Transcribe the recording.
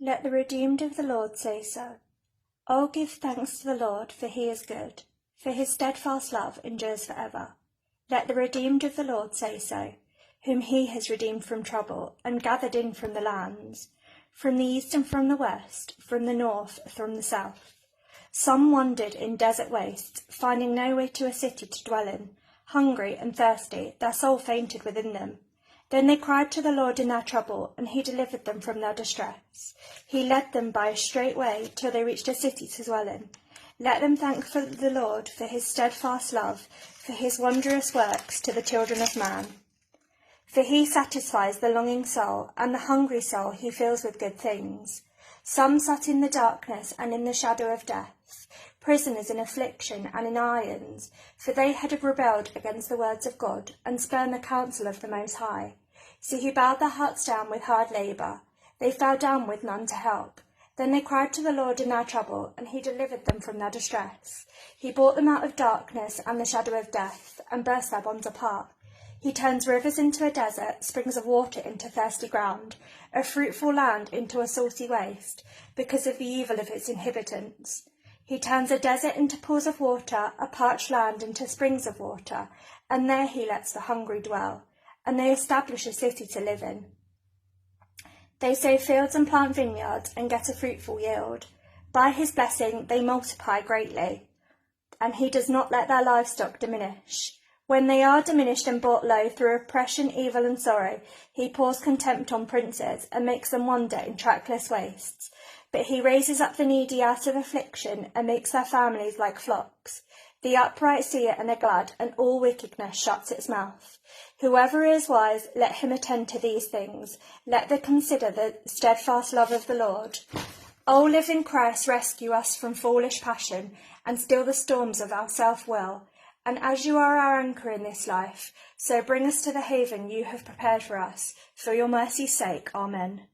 Let the redeemed of the Lord say so. Oh, give thanks to the Lord, for he is good, for his steadfast love endures forever. Let the redeemed of the Lord say so, whom he has redeemed from trouble, and gathered in from the lands, from the east and from the west, from the north, from the south. Some wandered in desert wastes, finding no way to a city to dwell in. Hungry and thirsty, their soul fainted within them. Then they cried to the Lord in their trouble, and he delivered them from their distress. He led them by a straight way till they reached a city to dwell in. Let them thank for the Lord for his steadfast love, for his wondrous works to the children of man. For he satisfies the longing soul, and the hungry soul he fills with good things. Some sat in the darkness and in the shadow of death, prisoners in affliction and in irons, for they had rebelled against the words of God, and spurned the counsel of the Most High. So he bowed their hearts down with hard labour. They fell down with none to help. Then they cried to the Lord in their trouble, and he delivered them from their distress. He brought them out of darkness and the shadow of death, and burst their bonds apart. He turns rivers into a desert, springs of water into thirsty ground, a fruitful land into a salty waste, because of the evil of its inhabitants. He turns a desert into pools of water, a parched land into springs of water, and there he lets the hungry dwell, and they establish a city to live in. They sow fields and plant vineyards and get a fruitful yield. By his blessing they multiply greatly, and he does not let their livestock diminish. When they are diminished and brought low through oppression, evil, and sorrow, he pours contempt on princes and makes them wander in trackless wastes. But he raises up the needy out of affliction and makes their families like flocks. The upright see it and are glad, and all wickedness shuts its mouth. Whoever is wise, let him attend to these things. Let them consider the steadfast love of the Lord. O living Christ, rescue us from foolish passion, and still the storms of our self-will. And as you are our anchor in this life, so bring us to the haven you have prepared for us. For your mercy's sake, Amen.